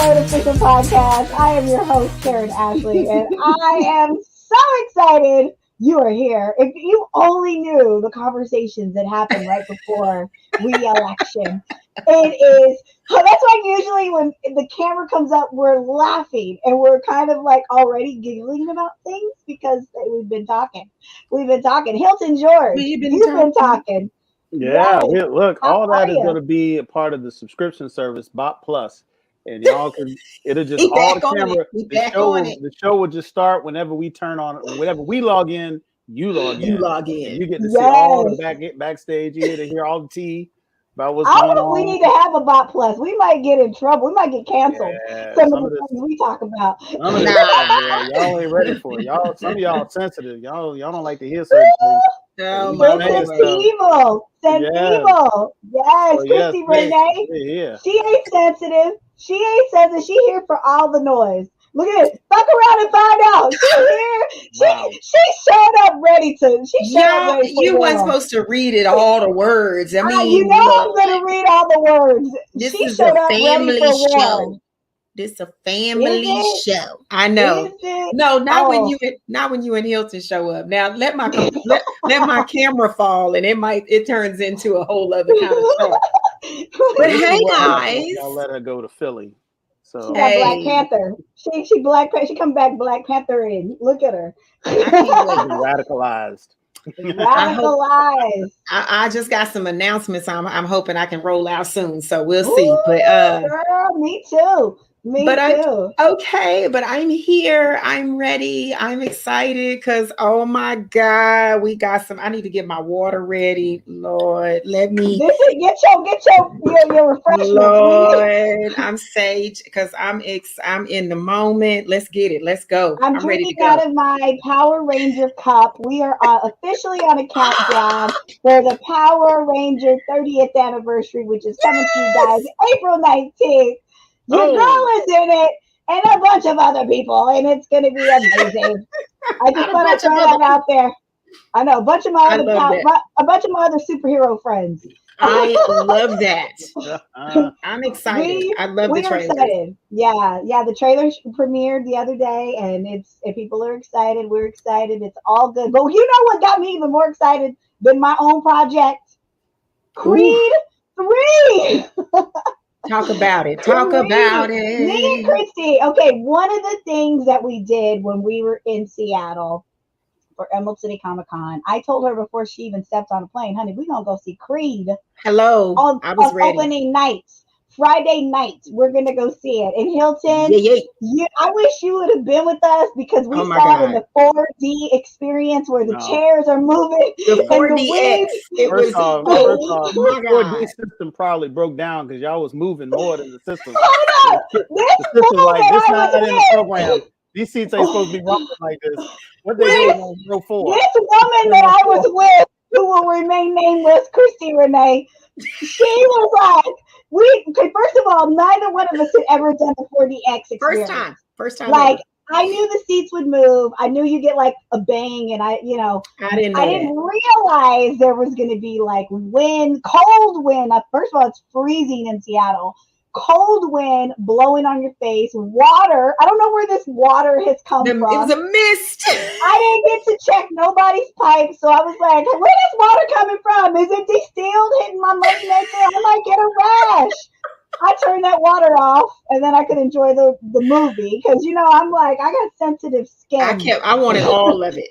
BLERD Official Podcast. I am your host, Karan Ashley, and I am so excited you are here. If you only knew the conversations that happened right before re-election, it is, that's why usually when the camera comes up, we're laughing and we're kind of like already giggling about things because we've been talking. Hilton George, you've been talking. Yeah, Yes. look, all that is going to be a part of the subscription service, BOP Plus, and y'all can. It'll just all the camera. The show will just start whenever we turn on. Whenever we log in, you log in. And you get to see all the backstage. You get to hear all the tea about what's going on. We need to have a BOP Plus. We might get in trouble. We might get canceled. Yeah, some of the things we talk about. Y'all ain't ready for it. Some of y'all sensitive. Y'all don't like to hear certain things. Sensitive. Yes, Christi Renee. She ain't sensitive. She here for all the noise. Look at it. Fuck around and find out. She's here. She showed up ready to. You weren't supposed to read it all the words. I mean, I'm gonna read all the words. This is a family show. This is a family show. I know. No, not when you and Hilton show up. Now let my camera fall, and it turns into a whole other kind of show. But hey, guys, y'all let her go to Philly. So she got Black Panther. She come back Black Panther in. Look at her. Radicalized. I just got some announcements. I'm hoping I can roll out soon. So we'll see. But girl, me too. But I'm here. I'm ready. I'm excited because oh my God, we got some. I need to get my water ready. Lord, let me get your refreshments. Lord, I'm sage because I'm in the moment. Let's get it. Let's go. I'm ready to go. Out of my Power Ranger cup. We are officially on a countdown for the Power Ranger 30th anniversary, which is coming to you guys April 19th. Your girl is in it, and a bunch of other people, and it's going to be amazing. I just want to throw that out there. I know a bunch of my other superhero friends. I love that. I'm excited. I love the trailer. Excited. Yeah. The trailer premiered the other day, and if people are excited, we're excited. It's all good. But you know what got me even more excited than my own project? Creed 3. Talk about it. Me and Christi. Okay, one of the things that we did when we were in Seattle for Emerald City Comic Con, I told her before she even stepped on a plane, honey, we're going to go see Creed. Hello. I was ready. Opening night. Friday night, we're going to go see it. And Hilton, I wish you would have been with us because we saw it in the 4D experience where the chairs are moving. The 4DX. First off, the 4D system probably broke down because y'all was moving more than the system. Hold up. The system like this not in the program. These seats ain't supposed to be rumbling like this. What they doing on row 4? This woman that I was with, who will remain nameless, Christi Renee, she was like, first of all, neither one of us had ever done the 4DX experience. First time. Like, I knew the seats would move. I knew you get like a bang, and I didn't realize there was going to be like cold wind. First of all, it's freezing in Seattle. Cold wind blowing on your face, water. I don't know where this water has come from. It was a mist. I didn't get to check nobody's pipe, so I was like, where is water coming from? Is it distilled hitting my mouth maker? I might get a rash. I turned that water off, and then I could enjoy the movie because I'm like, I got sensitive skin. I wanted all of it.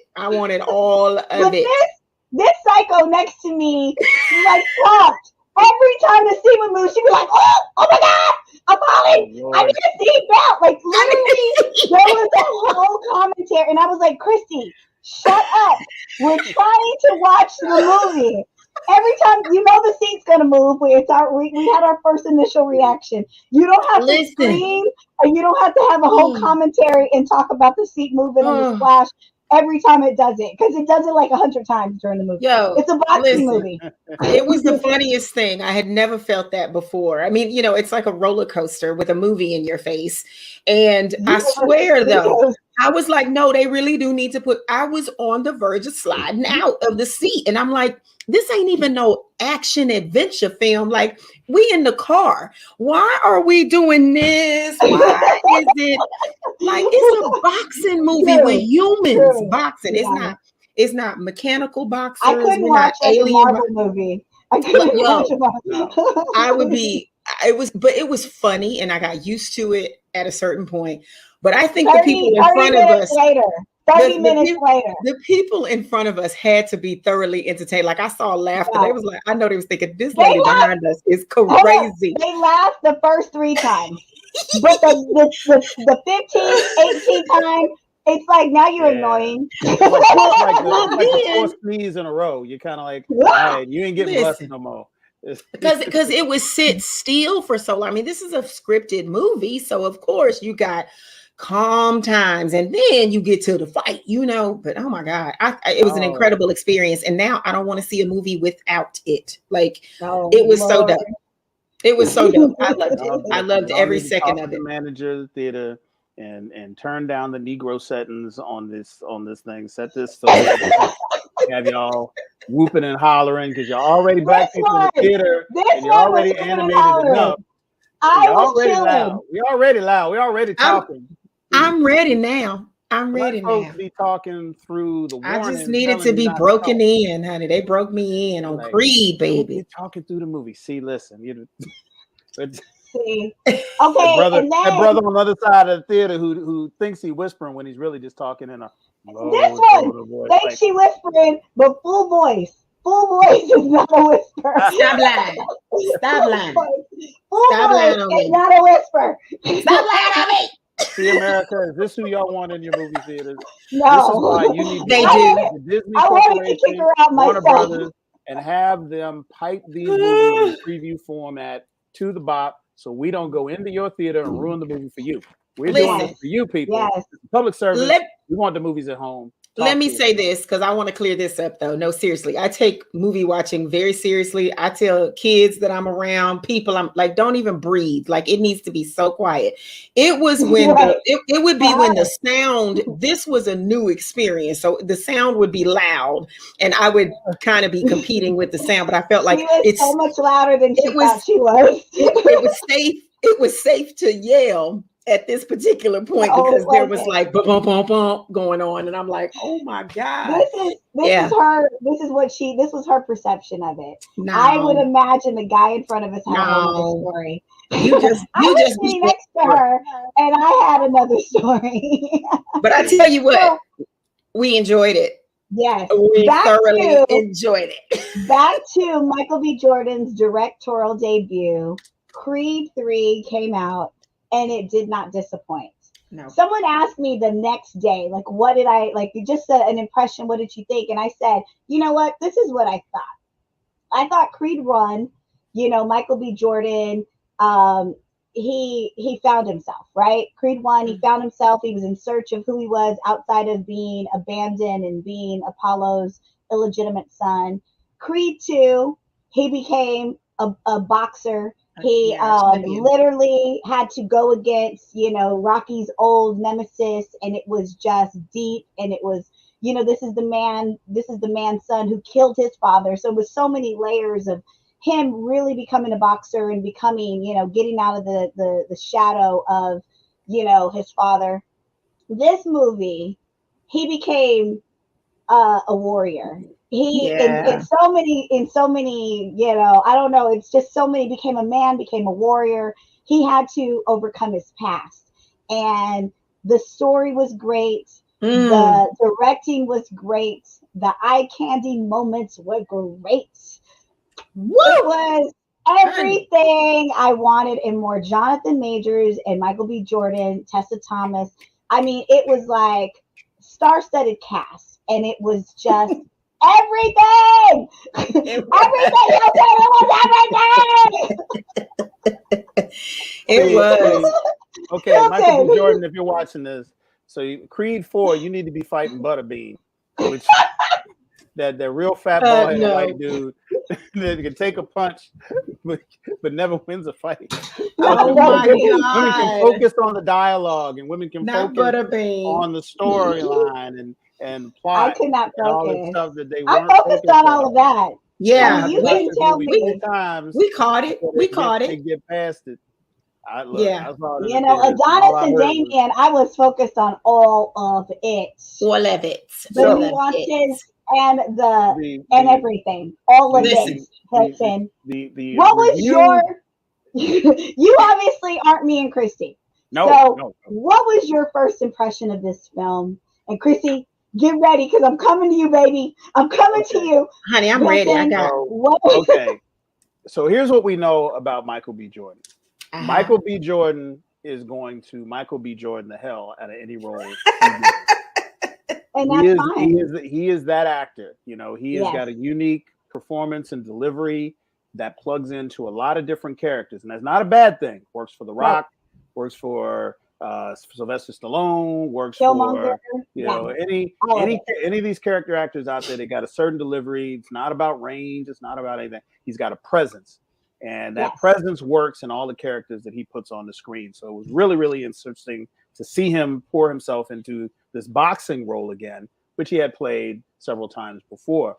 This psycho next to me, like, stopped. Every time the scene would move, she'd be like, oh my God, I'm falling. I need a seat belt. Like, literally, there was a whole commentary. And I was like, Christi, shut up. We're trying to watch the movie. Every time, the seat's going to move. We had our first initial reaction. You don't have to scream, or you don't have to have a whole commentary and talk about the seat moving and the splash. Every time it does it, because it does it like 100 times during the movie. It's a boxing movie. It was the funniest thing. I had never felt that before. I mean, it's like a roller coaster with a movie in your face. And I swear, though, I was like, no, they really do need to I was on the verge of sliding out of the seat. And I'm like, this ain't even no action adventure film. Like, we in the car. Why are we doing this? Why is it like it's a boxing movie with humans boxing? Yeah. It's not mechanical boxers. I couldn't watch like a Marvel movie. I couldn't watch a Marvel. I would be. It was funny, and I got used to it at a certain point. But I think the people in front of us later. 30 minutes later. The people in front of us had to be thoroughly entertained. Like, I saw laughter. Yeah. They was like, I know they was thinking, this lady behind us is crazy. They laughed the first 3 times. But the 15th, 18th time, it's like, now you're annoying. Like the 4 sneeze in a row. You're kind of like, all right, you ain't getting blessed no more. Because it was sit still for so long. I mean, this is a scripted movie, so of course you got calm times, and then you get to the fight, But oh my God, it was an incredible experience, and now I don't want to see a movie without it. Like, it was so dope. It was so dope. I loved it. I loved every second of it. The manager of the theater and turn down the Negro settings on this thing. Set this so have y'all whooping and hollering because you're already black people in the theater and you're already animated enough. We're already loud. We're already talking. I'm ready now. I'm ready now. To be talking through the warning. I just needed to be broken in, honey. They broke me in on Creed, baby. Talking through the movie. See, listen, See. Okay, that brother on the other side of the theater who thinks he's whispering when he's really just talking in a low, this one thinks she whispering, but full voice. Full voice is not a whisper. Stop lying. Stop lying. Stop lying on me. It's not a whisper. Stop lying on me. See, America, is this who y'all want in your movie theaters? No. This is why you need the Disney I wanted to kick her out Warner myself. Brothers, and have them pipe these movies in preview format to the BOP so we don't go into your theater and ruin the movie for you. We're doing it for you people. Yes. Public service. We want the movies at home. Let me say this, because I want to clear this up, though. No, seriously. I take movie watching very seriously. I tell kids that I'm around, people, I'm like, don't even breathe. Like, it needs to be so quiet. It was when it would be when the sound, this was a new experience. So the sound would be loud, and I would kind of be competing with the sound. But I felt like it's so much louder than she thought she was. It was safe to yell at this particular point because there was like bump, bump, bump, bump going on, and I'm like, oh my God. This was her perception of it. No. I would imagine the guy in front of us had another story. You just be next to her, and I had another story. But I tell you what, we enjoyed it. Yes, we thoroughly enjoyed it. Back to Michael B. Jordan's directorial debut, Creed 3 came out. And it did not disappoint. No. Someone asked me the next day, like, what did I, like, just an impression, what did you think? And I said, you know what, this is what I thought. I thought Creed 1, Michael B. Jordan, he found himself, right? Creed 1, he found himself. He was in search of who he was outside of being abandoned and being Apollo's illegitimate son. Creed 2, he became a boxer. He literally had to go against, Rocky's old nemesis, and it was just deep. And it was, this is the man's son who killed his father. So it was so many layers of him really becoming a boxer and becoming, getting out of the shadow of, his father. This movie, he became a warrior. In so many, I don't know. It's just so many, became a man, became a warrior. He had to overcome his past, and the story was great. The directing was great. The eye candy moments were great. It was everything I wanted and more. Jonathan Majors and Michael B. Jordan, Tessa Thomas. I mean, it was like star-studded cast, and it was just everything. It was. Okay, Michael B. Jordan, if you're watching this, so Creed 4, you need to be fighting Butterbean, which that real fat bald-headed white dude that can take a punch, but never wins a fight. Oh my God. Women can focus on the dialogue, and women can focus on the storyline and plot. I could not focus. All the stuff that they I focused on all of that. Yeah, you can tell me. We caught it. We caught it. Get past it. I saw it. You know, Adonis and Damien, I was focused on all of it. All of it. The nuances and everything. All of it. Hilton. What was your you obviously aren't me and Christy. No. What was your first impression of this film? And Christy, get ready because I'm coming to you, baby. I'm coming to you. Honey, I'm ready. I got okay. So here's what we know about Michael B. Jordan. Michael B. Jordan is going to Michael B. Jordan the hell out of any role. And that's fine. He is that actor. You know, he has got a unique performance and delivery that plugs into a lot of different characters, and that's not a bad thing. Works for The Rock, works for Sylvester Stallone, works for any of these character actors out there. They got a certain delivery. It's not about range. It's not about anything. He's got a presence, and that presence works in all the characters that he puts on the screen. So it was really, really interesting to see him pour himself into this boxing role again, which he had played several times before.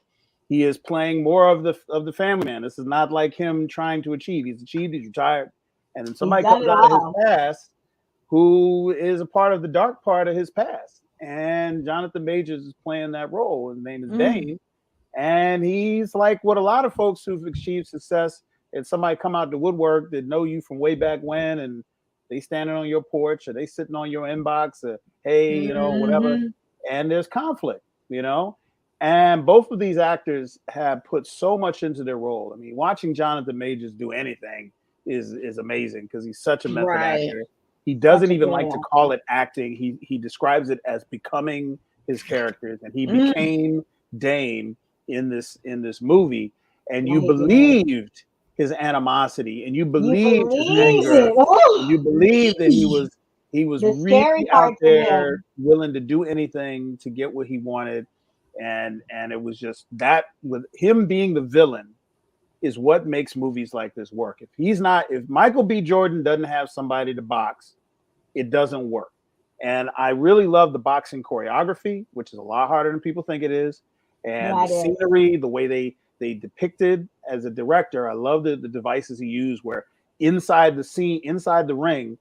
He is playing more of the family man. This is not like him trying to achieve. He's achieved. He's retired, and then somebody comes out of his past who is a part of the dark part of his past. And Jonathan Majors is playing that role. His name is Dane, and he's like what a lot of folks who've achieved success. And somebody come out the woodwork that know you from way back when, and they standing on your porch or they sitting on your inbox or hey, you know, whatever. And there's conflict, you know. And both of these actors have put so much into their role. I mean, watching Jonathan Majors do anything is amazing because he's such a method actor. He doesn't even like to call it acting. He describes it as becoming his characters, and he became Dane in this movie. And you believed his animosity, and you believed his anger. And you believed that he was really out there willing to do anything to get what he wanted. And it was just that with him being the villain is what makes movies like this work. If Michael B. Jordan doesn't have somebody to box, it doesn't work. And I really love the boxing choreography, which is a lot harder than people think it is. And the scenery, the way they depicted as a director, I love the devices he used where inside the scene, inside the ring,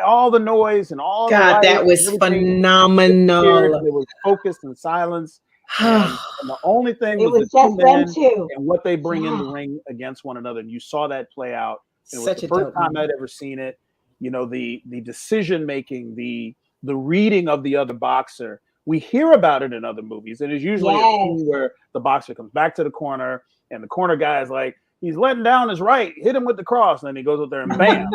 all the noise and all that was phenomenal. It was focused and silence. And the only thing was just them two and what they bring in the ring against one another. And you saw that play out. It was the first time I'd ever seen it. You know, the decision making, the reading of the other boxer. We hear about it in other movies, and it's usually a scene where the boxer comes back to the corner, and the corner guy is like, he's letting down his right, hit him with the cross, and then he goes up there and bam.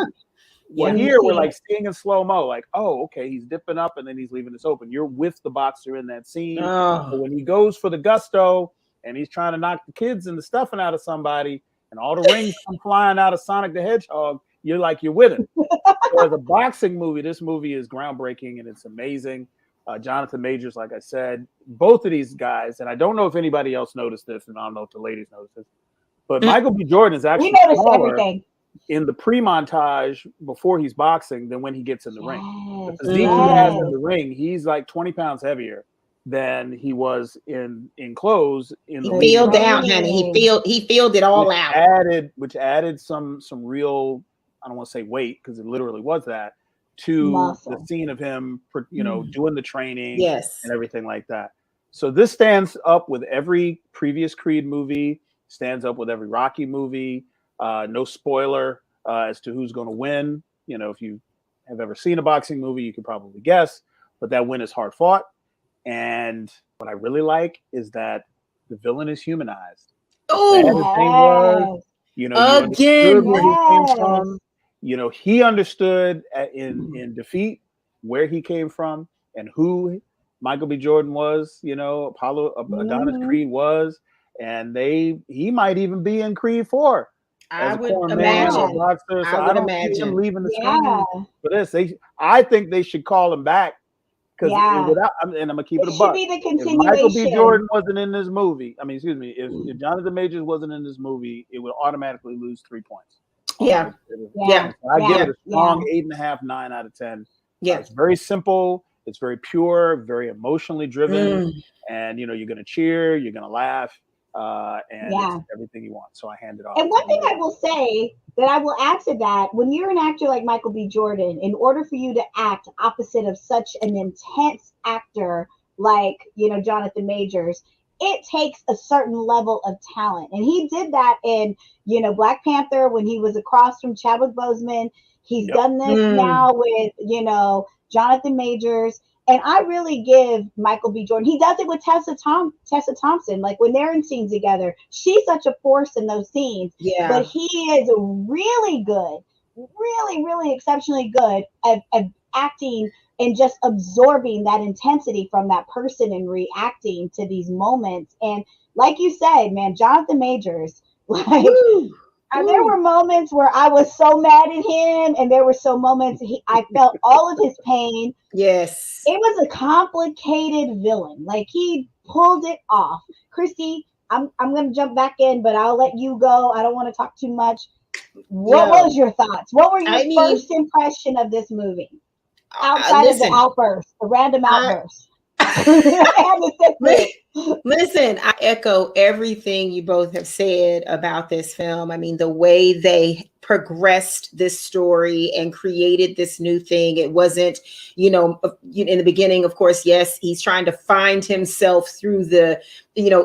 Well, here we're like seeing in slow-mo, like, oh, okay, he's dipping up and then he's leaving this open. You're with the boxer in that scene. But when he goes for the gusto and he's trying to knock the kids and the stuffing out of somebody and all the rings come flying out of Sonic the Hedgehog, you're with him. So as a boxing movie, this movie is groundbreaking and it's amazing. Jonathan Majors, like I said, both of these guys, and I don't know if anybody else noticed this, and I don't know if the ladies noticed this, but Michael B. Jordan is actually smaller in the pre-montage before he's boxing than when he gets in the ring. The physique he has in the ring, he's like 20 pounds heavier than he was in clothes. In the filled out, honey. He filled it all out. Which added some real, I don't want to say weight because it literally was that, to the scene of him, you know, doing the training and everything like that. So this stands up with every previous Creed movie, stands up with every Rocky movie. No spoiler as to who's going to win. You know, if you have ever seen a boxing movie, you can probably guess, but that win is hard fought. And what I really like is that the villain is humanized. Oh, you know, again, where he came from. You know, he understood in defeat where he came from and who Michael B. Jordan was. You know, Adonis Creed was, and he might even be in Creed 4. I would imagine. I don't see him leaving the screen for this. I think they should call him back because and I'm gonna keep it a buck. If Michael B. Jordan wasn't in this movie, if Jonathan Majors wasn't in this movie, it would automatically lose 3 points. Yeah. I give it a strong 8.5, 9 out of 10. Yeah, it's very simple. It's very pure, very emotionally driven, and you know you're gonna cheer, you're gonna laugh. and it's everything you want. So I handed off. And one thing I will say that I will add to that, when you're an actor like Michael B. Jordan, in order for you to act opposite of such an intense actor like, Jonathan Majors, it takes a certain level of talent. And he did that in, Black Panther when he was across from Chadwick Boseman. He's done this now with, Jonathan Majors. And I really give Michael B. Jordan, he does it with Tessa Thompson. Like when they're in scenes together, she's such a force in those scenes. Yeah. But he is really good, really, really exceptionally good at acting and just absorbing that intensity from that person and reacting to these moments. And like you said, man, Jonathan Majors, like, there were moments where I was so mad at him, and there were so moments I felt all of his pain. Yes. It was a complicated villain. Like, he pulled it off. Christi, I'm going to jump back in, but I'll let you go. I don't want to talk too much. What was your thoughts? What were your first impression of this movie? Outside of the outburst, the random outburst. Listen, I echo everything you both have said about this film. I mean, the way they progressed this story and created this new thing. It wasn't, in the beginning, of course, yes, he's trying to find himself through the,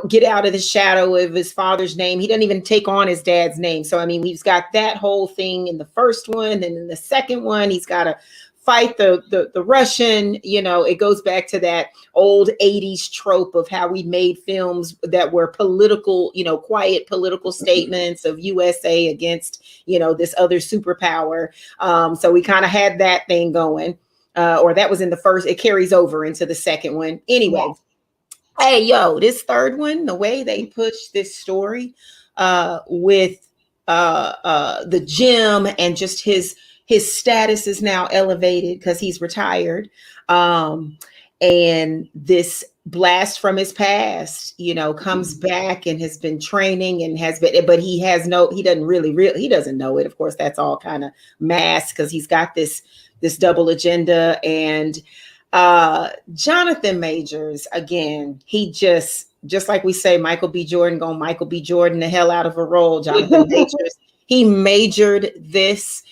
get out of the shadow of his father's name. He doesn't even take on his dad's name. So, I mean, we've got that whole thing in the first one. And in the second one, he's got to fight the Russian, it goes back to that old 80s trope of how we made films that were political, quiet political statements of USA against, this other superpower. So we kind of had that thing going, or that was in the first, it carries over into the second one. Anyway, hey, this third one, the way they push this story with the gym and just his status is now elevated because he's retired. And this blast from his past, comes back and has been training and but he doesn't know it. Of course, that's all kind of masked because he's got this double agenda. And Jonathan Majors, again, he just like we say, Michael B. Jordan the hell out of a role. Jonathan Majors, he majored this.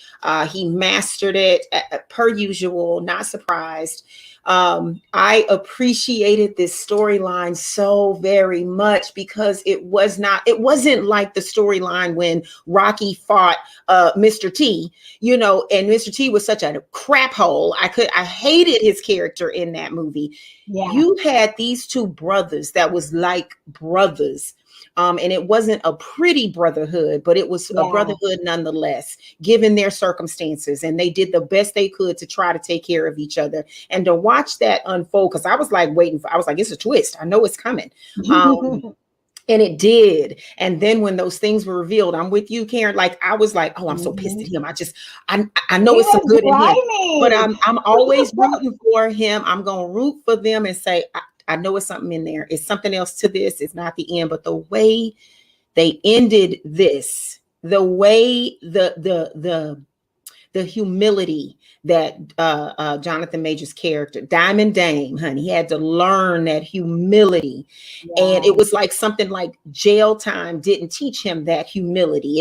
He mastered it per usual, not surprised. I appreciated this storyline so very much because it wasn't like the storyline when Rocky fought Mr. T, and Mr. T was such a crap hole. I hated his character in that movie. Yeah. You had these two brothers that was like brothers. And it wasn't a pretty brotherhood, but it was a brotherhood nonetheless, given their circumstances. And they did the best they could to try to take care of each other. And to watch that unfold, because I was like it's a twist. I know it's coming. And it did. And then when those things were revealed, I'm with you, Karen. Like, I was like, oh, I'm so pissed at him. I know it's some good in him, but I'm always rooting for him. I'm going to root for them and say, I know it's something in there. It's something else to this. It's not the end, but the way they ended this, the way the humility that Jonathan Majors' character, Diamond Dame, honey, he had to learn that humility. Yeah. And it was like something like jail time didn't teach him that humility.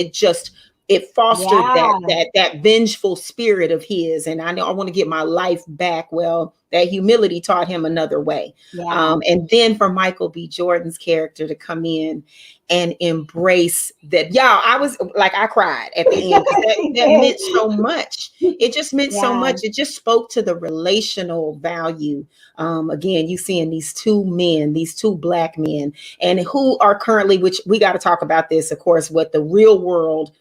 It fostered that vengeful spirit of his. And I know I want to get my life back. Well, that humility taught him another way. Yeah. And then for Michael B. Jordan's character to come in and embrace that. I was like, I cried at the end. That meant so much. It just meant so much. It just spoke to the relational value. Again, you seeing these two men, these two Black men, and who are currently, which we got to talk about this, of course, what the real world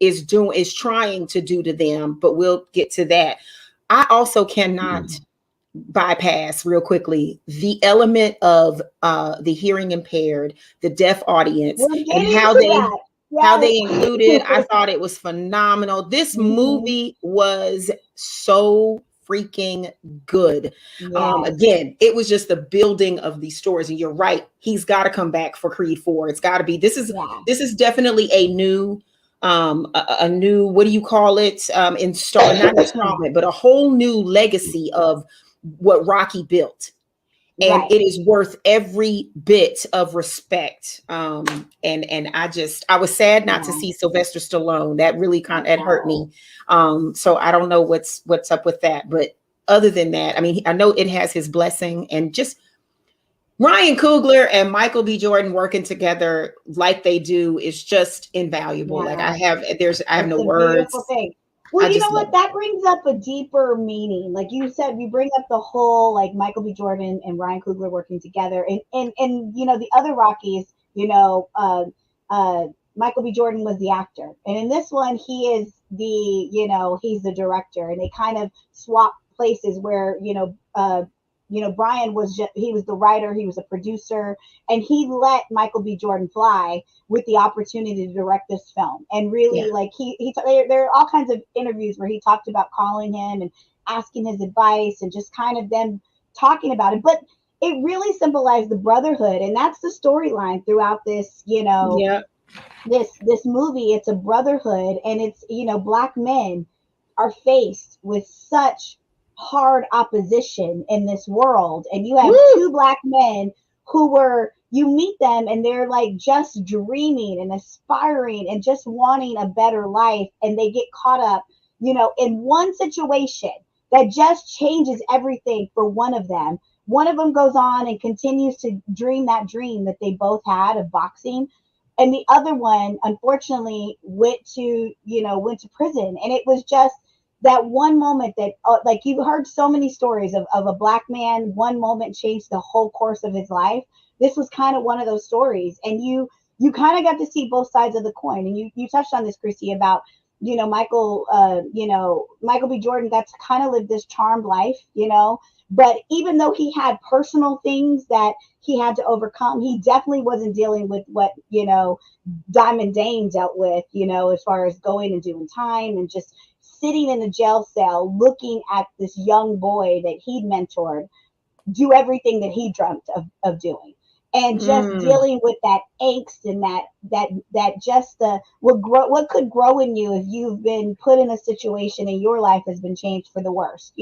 is trying to do to them, but we'll get to that. I also cannot bypass real quickly the element of the hearing impaired, the deaf audience, and how they included. I thought it was phenomenal. This movie was so freaking good. Again, it was just the building of these stories, and you're right. He's got to come back for Creed 4. It's got to be. This is definitely a new. A new, what do you call it? Not installment, but a whole new legacy of what Rocky built. And it is worth every bit of respect. And I was sad not to see Sylvester Stallone. That really it hurt me. So I don't know what's up with that. But other than that, I mean, I know it has his blessing, and just Ryan Coogler and Michael B. Jordan working together like they do is just invaluable. Like I have no words. Beautiful thing. Well, you know what? That brings up a deeper meaning. Like you said, we bring up the whole like Michael B. Jordan and Ryan Coogler working together, and you know the other Rockies. You know, Michael B. Jordan was the actor, and in this one, he is he's the director, and they kind of swap places where Brian was he was the writer, he was a producer, and he let Michael B. Jordan fly with the opportunity to direct this film. And really, like there are all kinds of interviews where he talked about calling him and asking his advice and just kind of them talking about it. But it really symbolized the brotherhood, and that's the storyline throughout this. This movie. It's a brotherhood, and it's Black men are faced with such hard opposition in this world, and you have two Black men you meet them and they're like just dreaming and aspiring and just wanting a better life, and they get caught up in one situation that just changes everything for one of them. One of them goes on and continues to dream that dream that they both had of boxing, and the other one unfortunately went to prison. And it was just that one moment that like you heard so many stories of a Black man, one moment changed the whole course of his life. This was kind of one of those stories, and you kind of got to see both sides of the coin. And you touched on this, Christi, about Michael B. Jordan got to kind of live this charmed life, but even though he had personal things that he had to overcome, he definitely wasn't dealing with what Diamond Dane dealt with, as far as going and doing time and just sitting in a jail cell looking at this young boy that he'd mentored do everything that he dreamt of doing, and just dealing with that angst and that just what could grow in you if you've been put in a situation and your life has been changed for the worst,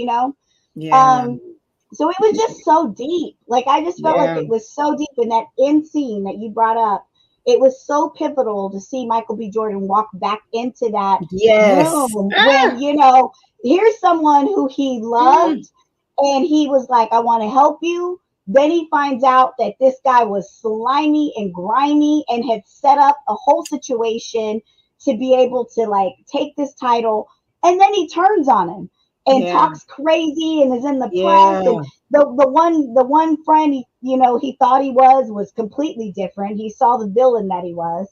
so it was just so deep. Like I just felt like it was so deep. In that end scene that you brought up, it was so pivotal to see Michael B. Jordan walk back into that room when, here's someone who he loved, and he was like, I want to help you. Then he finds out that this guy was slimy and grimy and had set up a whole situation to be able to like take this title. And then he turns on him and talks crazy and is in the press. And the one friend he thought he was completely different. He saw the villain that he was.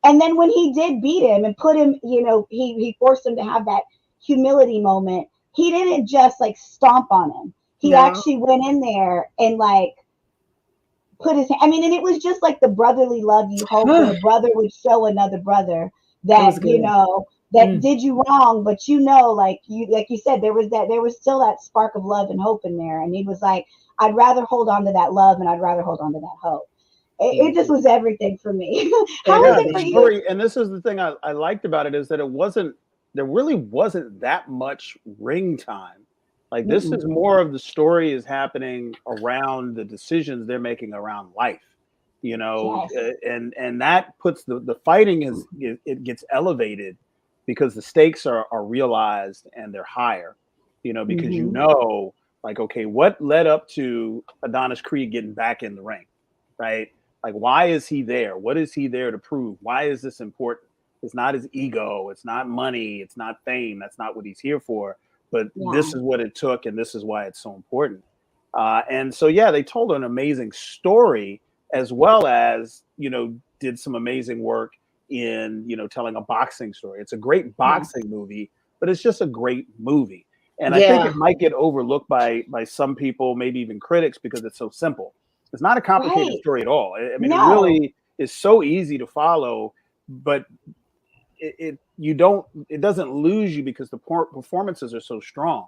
And then when he did beat him and put him, he forced him to have that humility moment. He didn't just like stomp on him. He actually went in there and like put his hand. I mean, and it was just like the brotherly love you hope that a brother would show another brother that, that did you wrong, but like you said, there was still that spark of love and hope in there. And he was like, I'd rather hold on to that love and I'd rather hold on to that hope. It just was everything for me. How was it for you? And this is the thing I liked about it, is that there really wasn't that much ring time. Like this is more of the story is happening around the decisions they're making around life, and that puts the fighting it gets elevated because the stakes are realized and they're higher, because like, okay, what led up to Adonis Creed getting back in the ring, right? Like, why is he there? What is he there to prove? Why is this important? It's not his ego. It's not money. It's not fame. That's not what he's here for. But this is what it took, and this is why it's so important. And so, they told an amazing story, as well as, did some amazing work in, telling a boxing story. It's a great boxing movie, but it's just a great movie. And I think it might get overlooked by some people, maybe even critics, because it's so simple. It's not a complicated story at all. I mean, it really is so easy to follow, but it doesn't lose you because the performances are so strong.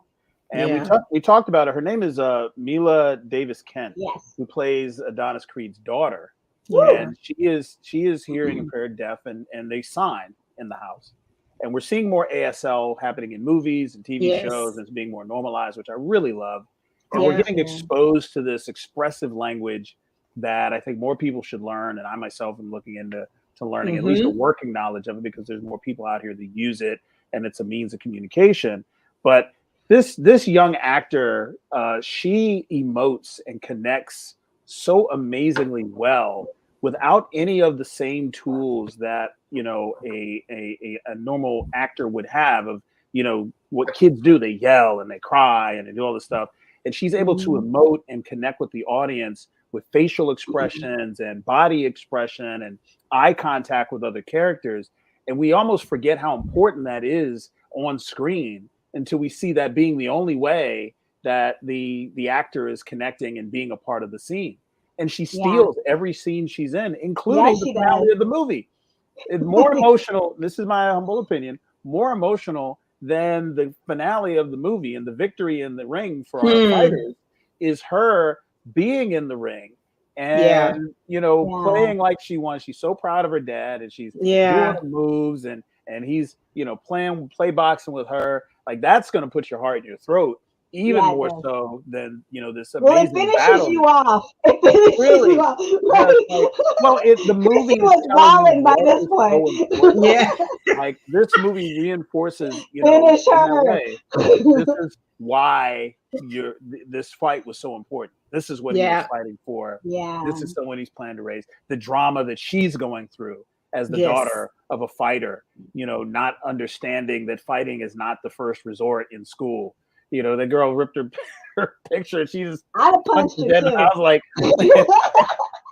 And we talked about it. Her name is Mila Davis Kent, who plays Adonis Creed's daughter. And she is hearing impaired, deaf, and they sign in the house. And we're seeing more ASL happening in movies and TV shows, and it's being more normalized, which I really love. And we're getting exposed to this expressive language that I think more people should learn. And I myself am looking into learning at least a working knowledge of it, because there's more people out here that use it and it's a means of communication. But this young actor, she emotes and connects so amazingly well without any of the same tools that, you know, a normal actor would have, of, you know, what kids do. They yell and they cry and they do all this stuff. And she's able to emote and connect with the audience with facial expressions and body expression and eye contact with other characters. And we almost forget how important that is on screen until we see that being the only way that the actor is connecting and being a part of the scene. And she steals every scene she's in, including the finale of the movie. It's more emotional. This is my humble opinion, more emotional than the finale of the movie, and the victory in the ring for our fighters is her being in the ring and you know, playing like she won. She's so proud of her dad, and she's doing the moves, and he's, you know, play boxing with her. Like, that's going to put your heart in your throat even more so than, you know, this amazing it finishes battle. you off. It finishes Really? you off. Right? Well, the movie was wilding by this point. Like, this movie reinforces, you know, Finish in her. that way, this is why this fight was so important. This is what he was fighting for. This is someone he's planning to raise. The drama that she's going through as the daughter of a fighter, you know, not understanding that fighting is not the first resort in school. You know, the girl ripped her picture, and she just punched her dead. And I was like,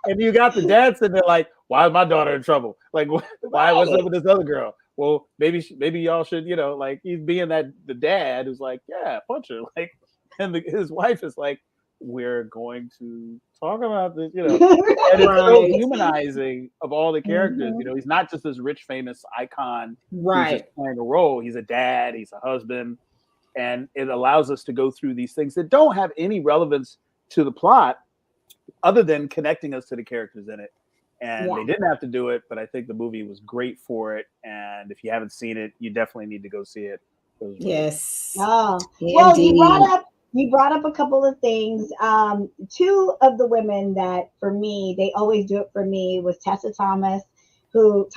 and you got the dad sitting there like, why is my daughter in trouble? Like, why? What's up with this other girl? Well, maybe y'all should, you know, like, he's being the dad who's like, yeah, punch her. Like, and his wife is like, we're going to talk about this, you know. And it's so humanizing of all the characters. You know, he's not just this rich, famous icon who's just playing a role. He's a dad, he's a husband, and it allows us to go through these things that don't have any relevance to the plot other than connecting us to the characters in it. And they didn't have to do it, but I think the movie was great for it. And if you haven't seen it, you definitely need to go see it. Yes. Oh, well, you brought up a couple of things. Two of the women that, for me, they always do it for me, was Tessa Thompson, who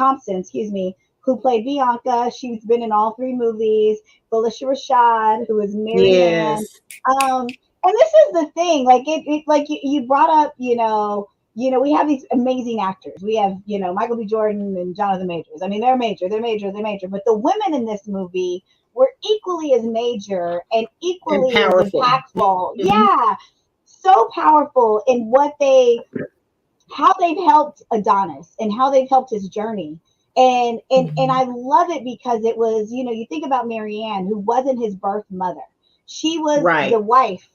played Bianca. She's been in all three movies. Felicia Rashad, who is Marianne. And this is the thing, like it like you brought up, you know, we have these amazing actors. We have, you know, Michael B. Jordan and Jonathan Majors. I mean, they're major. But the women in this movie were equally as major and equally as impactful. Yeah, so powerful in how they've helped Adonis and how they've helped his journey. And I love it because it was, you know, you think about Marianne, who wasn't his birth mother. She was the wife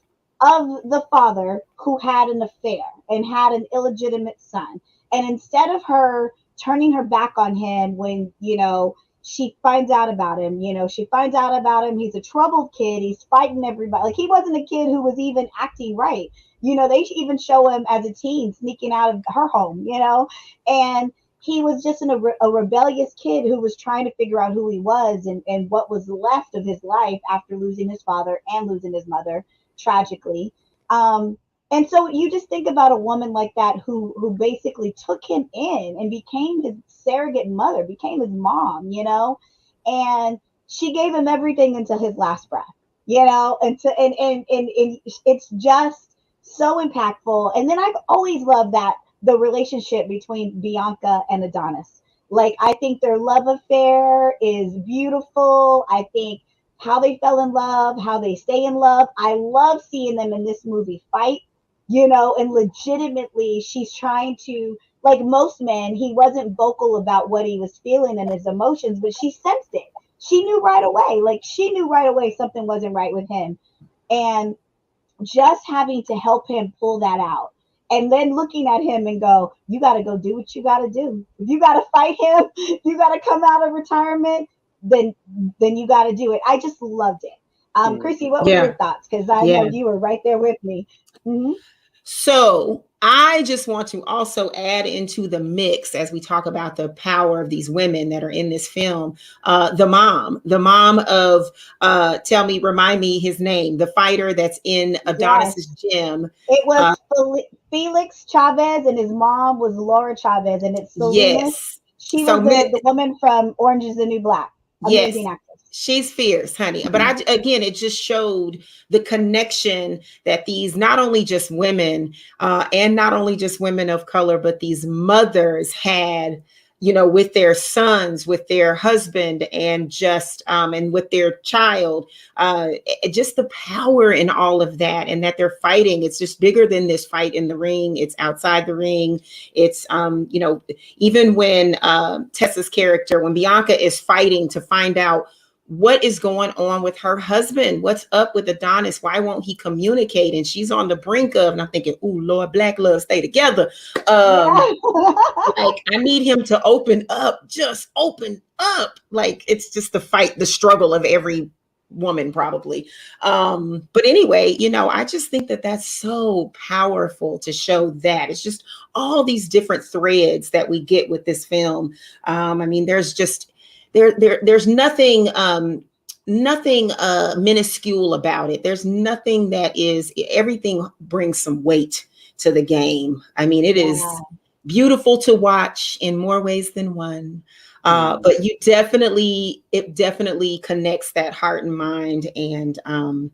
of the father who had an affair and had an illegitimate son. And instead of her turning her back on him when, you know, she finds out about him, he's a troubled kid. He's fighting everybody. Like, he wasn't a kid who was even acting right. You know, they even show him as a teen sneaking out of her home, you know, and he was just a rebellious kid who was trying to figure out who he was and what was left of his life after losing his father and losing his mother tragically. And so you just think about a woman like that who basically took him in and became his surrogate mother, became his mom, you know, and she gave him everything until his last breath, you know, and it's just so impactful. And then I've always loved the relationship between Bianca and Adonis. Like, I think their love affair is beautiful. I think how they fell in love, how they stay in love. I love seeing them in this movie fight, you know, and legitimately she's trying to, like most men, he wasn't vocal about what he was feeling and his emotions, but she sensed it. She knew right away something wasn't right with him. And just having to help him pull that out. And then looking at him and go, you got to go do what you got to do. If you got to fight him, if you got to come out of retirement, then you got to do it. I just loved it. Christi, what were your thoughts? Because I know you were right there with me. Mm-hmm. So I just want to also add into the mix as we talk about the power of these women that are in this film. The mom of remind me his name, the fighter that's in Adonis's gym. It was Felix Chavez, and his mom was Laura Chavez, and it's Salinas. Yes. She was the woman from Orange is the New Black. Amazing yes. actress. She's fierce, honey. But again, it just showed the connection that these not only just women and not only just women of color, but these mothers had, you know, with their sons, with their husband, and just and with their child, just the power in all of that, and that they're fighting. It's just bigger than this fight in the ring. It's outside the ring. It's you know, even when Tessa's character, when Bianca is fighting to find out what is going on with her husband, what's up with Adonis, why won't he communicate? And she's on the brink of, and I'm thinking, oh Lord, Black love, stay together. Like, I need him to open up, just open up. Like, it's just the fight, the struggle of every woman probably. But anyway, you know, I just think that that's so powerful to show that. It's just all these different threads that we get with this film. I mean, there's just there's nothing minuscule about it. There's nothing that is, everything brings some weight to the game. I mean, it is beautiful to watch in more ways than one. But it definitely connects that heart and mind. And the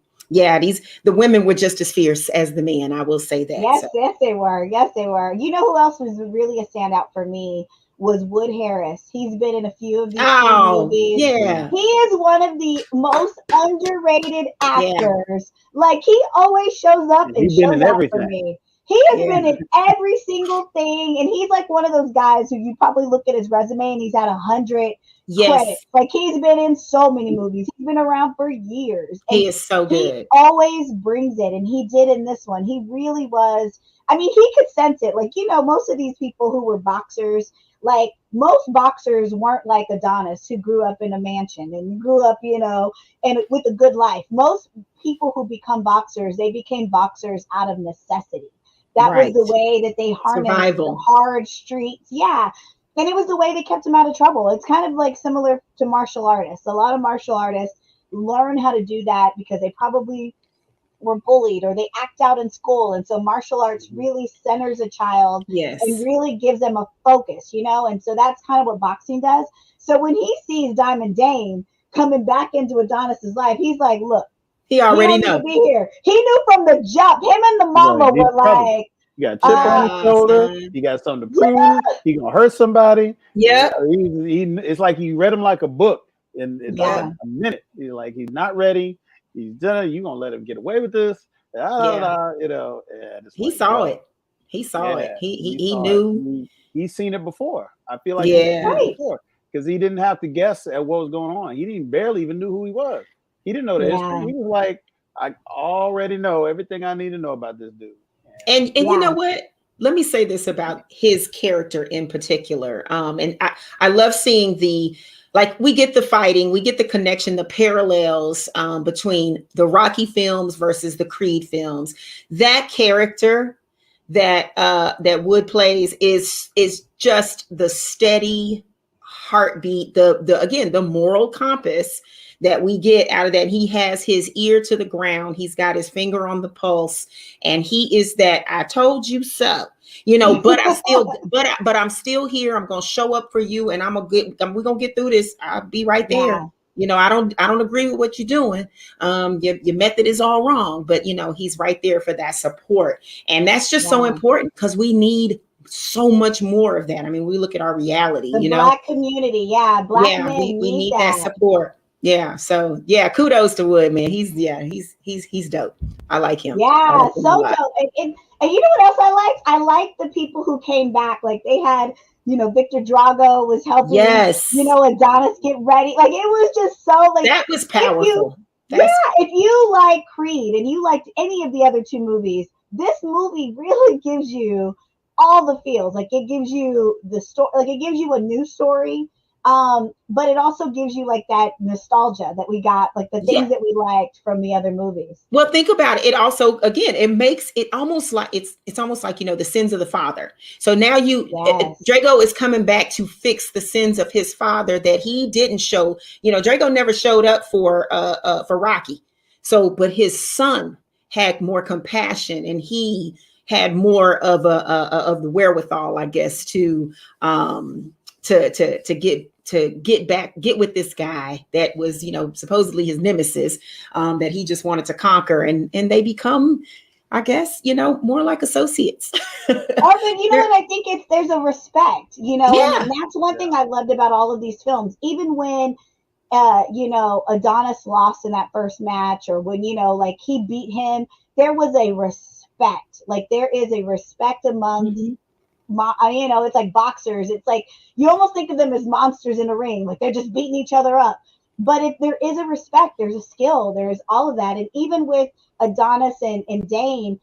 women were just as fierce as the men. I will say that. Yes, they were. Yes, they were. You know who else was really a standout for me? Was Wood Harris. He's been in a few of these movies. Yeah. He is one of the most underrated actors. Yeah. Like, he always shows up and shows out for me. He has been in every single thing, and he's like one of those guys who you probably look at his resume and he's had 100 credits. Like, he's been in so many movies. He's been around for years. He is so good. He always brings it, and he did in this one. He really was. I mean, he could sense it. Like, you know, most of these people who were boxers, like, most boxers weren't like Adonis, who grew up in a mansion and grew up, you know, and with a good life. Most people who become boxers, they became boxers out of necessity. That was the way that they harnessed the hard streets. Yeah. And it was the way they kept them out of trouble. It's kind of like similar to martial artists. A lot of martial artists learn how to do that because they probably were bullied or they act out in school. And so martial arts really centers a child and really gives them a focus, you know? And so that's kind of what boxing does. So when he sees Diamond Dame coming back into Adonis's life, he's like, look, he already knew. Be here. He knew from the jump. Him and the mama were like, you got a chip on his shoulder. You got something to prove. He gonna hurt somebody. Yeah. It's like he read him like a book in like a minute. He's like, he's not ready. He's done it. You gonna let him get away with this? You know. He saw it. He saw it. He knew. He's seen it before. I feel like he's seen it before because he didn't have to guess at what was going on. He didn't barely even knew who he was. He didn't know the history. He was like, I already know everything I need to know about this dude. And you know what? Let me say this about his character in particular. And I love seeing we get the fighting, we get the connection, the parallels between the Rocky films versus the Creed films. That character that Wood plays is just the steady heartbeat, the moral compass that we get out of that. He has his ear to the ground. He's got his finger on the pulse, and he is that I told you so, you know, but I'm still here. I'm going to show up for you, and we're going to get through this. I'll be right there. Yeah. You know, I don't agree with what you're doing. Your method is all wrong, but you know, he's right there for that support. And that's just so important because we need so much more of that. I mean, we look at our reality, the Black community. Yeah. Black men we need that support. Yeah. So kudos to Wood, man. He's dope. I like him. Yeah, so dope. And you know what else I liked? I liked the people who came back. Like they had, you know, Victor Drago was helping, you know, Adonis get ready. Like it was just so like that was powerful. If you like Creed and you liked any of the other two movies, this movie really gives you all the feels. Like it gives you the story, like it gives you a new story. But it also gives you like that nostalgia that we got, like the things that we liked from the other movies. Well, think about it. It also, again, it makes it almost like it's almost like, the sins of the father. So now Drago is coming back to fix the sins of his father that he didn't show. Drago never showed up for Rocky. So, but his son had more compassion, and he had more of of the wherewithal, I guess, to get with this guy that was, supposedly his nemesis, that he just wanted to conquer, and they become, I guess, more like associates. And I think there's a respect, and that's one thing I loved about all of these films, even when Adonis lost in that first match, or when, like he beat him, there was a respect. Like there is a respect amongst it's like boxers. It's like you almost think of them as monsters in a ring, like they're just beating each other up. But if there is a respect, there's a skill, there's all of that. And even with Adonis and Dane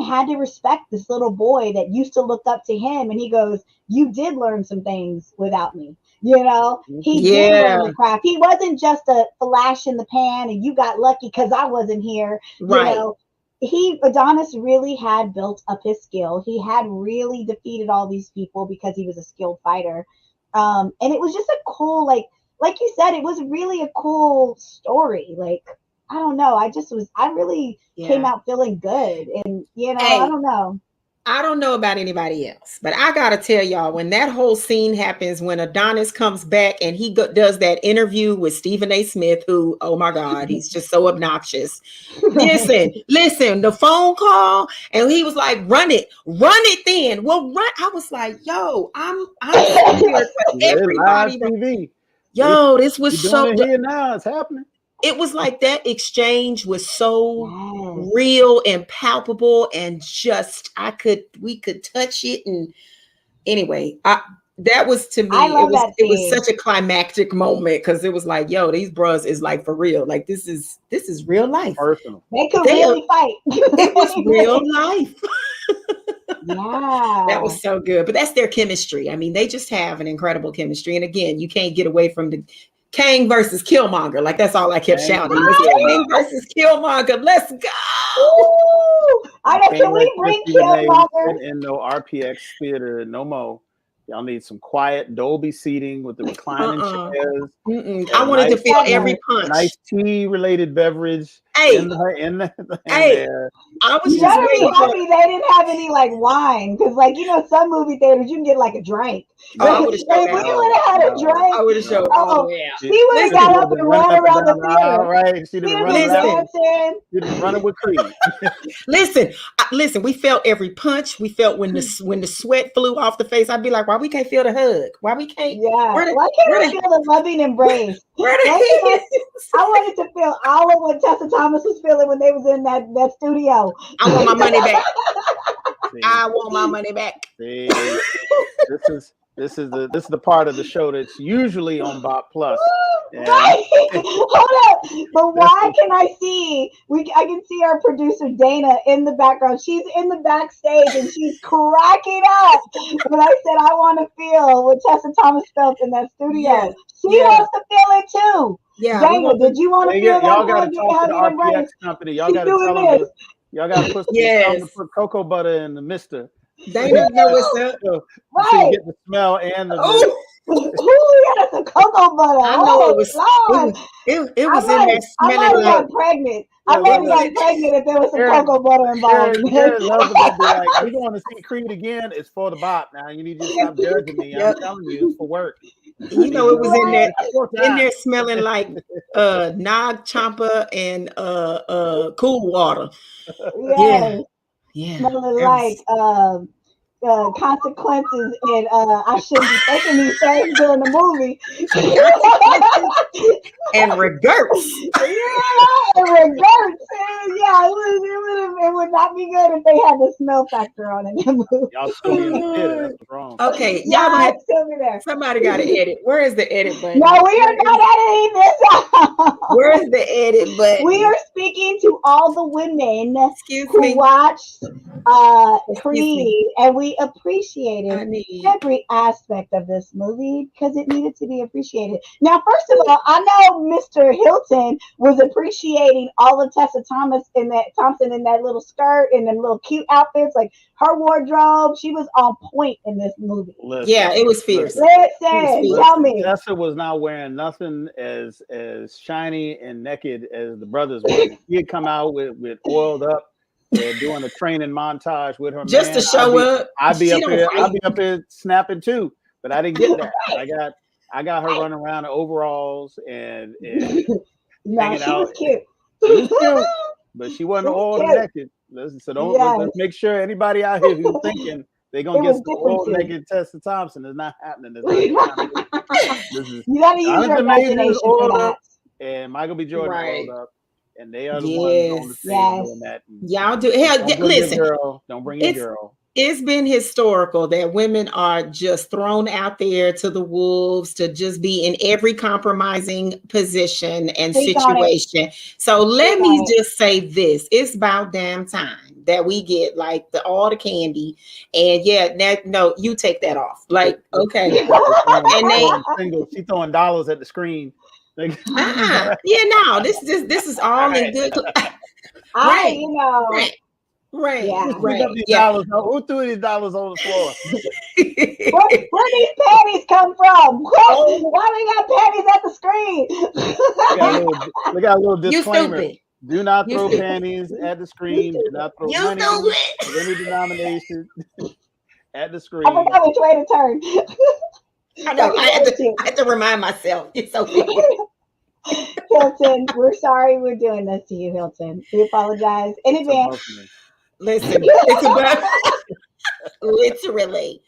had to respect this little boy that used to look up to him, and he goes, "You did learn some things without me." He did learn the craft. He wasn't just a flash in the pan and you got lucky because I wasn't here. Right. Adonis really had built up his skill. He had really defeated all these people because he was a skilled fighter. And it was just a cool, like you said, it was really a cool story. Like, I don't know. I really came out feeling good. And, I don't know. I don't know about anybody else, but I got to tell y'all, when that whole scene happens, when Adonis comes back and he does that interview with Stephen A. Smith, who, oh my God, he's just so obnoxious. Listen, the phone call, and he was like, run it then. Well, I was like, yo, I'm here for everybody. TV. Yo, this was so here now. It's happening. It was like that exchange was so real and palpable, and just we could touch it. And anyway, that was, to me, it was such a climactic moment, because it was like, yo, these bros is like for real. Like this is real life. Personal. They could really fight. It was real life. Yeah. That was so good. But that's their chemistry. I mean, they just have an incredible chemistry. And again, you can't get away from the Kang versus Killmonger. Like, that's all I kept shouting. Kang versus Killmonger. Let's go. Ooh, can we bring Killmonger in no RPX theater no more? Y'all need some quiet Dolby seating with the reclining chairs. I wanted to feel every punch. Nice tea-related beverage. I was just happy they didn't have any like wine, because some movie theaters you can get like a drink. I would have had a drink. I would have showed. She would have got up and run around the theater. Right, she'd have running with Creed. Listen. We felt every punch. We felt when the sweat flew off the face. I'd be like, why we can't feel the hug? Why we can't? Yeah. Why can't we feel the loving embrace? I wanted to feel all of what Tessa Thomas was feeling when they was in that studio. I want my money back. I want my money back. This is the part of the show that's usually on BOP Plus. Right. Hold up. But why can I see? I can see our producer Dana in the background. She's in the backstage and she's cracking up. When I said I want to feel what Tessa Thomas felt in that studio. She wants to feel it too. Yeah. Dana, did you want to feel that? Y'all got to talk to the RPX company. Y'all got to tell them. Y'all got to put cocoa butter in the mister. They didn't know what's up. Right. So you get the smell and the. Yes, the cocoa butter. I know it was in there smelling like pregnant. I might have gotten pregnant if there was some cocoa butter involved. We're going to see Creed again. It's for the BOP now. You need to stop judging me. I'm telling you, it's for work. You know, it was in there smelling like Nog Champa and cool water. Yes. Yeah. Smelling like consequences, and I shouldn't be taking these things during the movie. And regrets. And regrets. Yeah, it would not be good if they had the smell factor on it. Y'all still be in the theater. That's wrong. Okay, y'all still be there. Somebody got to edit. Where is the edit button? No, we are not editing this out. Where is the edit button? We are speaking to all the women who watched Creed, and we really appreciated every aspect of this movie because it needed to be appreciated. Now, first of all, I know Mr. Hilton was appreciating all of Tessa Thompson in that little skirt and them little cute outfits, like her wardrobe. She was on point in this movie. Yeah, it was fierce. Listen, tell me. Tessa was not wearing nothing as shiny and naked as the brothers were. He had come out with oiled up. They're doing a training montage with her just man. to show up. I'd be up here snapping too, but I didn't get that. I got her running around in overalls and hanging out. Was cute. She was cute, but she wasn't all naked. So let's make sure anybody out here who's thinking they're gonna get some old naked Tessa Thompson is not happening. You gotta use your imagination for that. And Michael B. Jordan rolled up. And they are the ones on the scene doing that. Y'all do. Hell, listen. Don't bring your girl. It's been historical that women are just thrown out there to the wolves to just be in every compromising position and situation. So let me just say this. It's about damn time that we get like all the candy. And no, you take that off. Like, okay. She's throwing dollars at the screen. This is all in good. Right. Who threw these dollars on the floor? where these panties come from? Why we got panties at the screen? We got a little disclaimer. Do not throw panties at the screen. Do not throw money of any denomination at the screen. I forgot which way to turn. I know. I had to remind myself. It's okay. Hilton, we're sorry we're doing this to you, Hilton. We apologize in advance. Listen, it's about literally,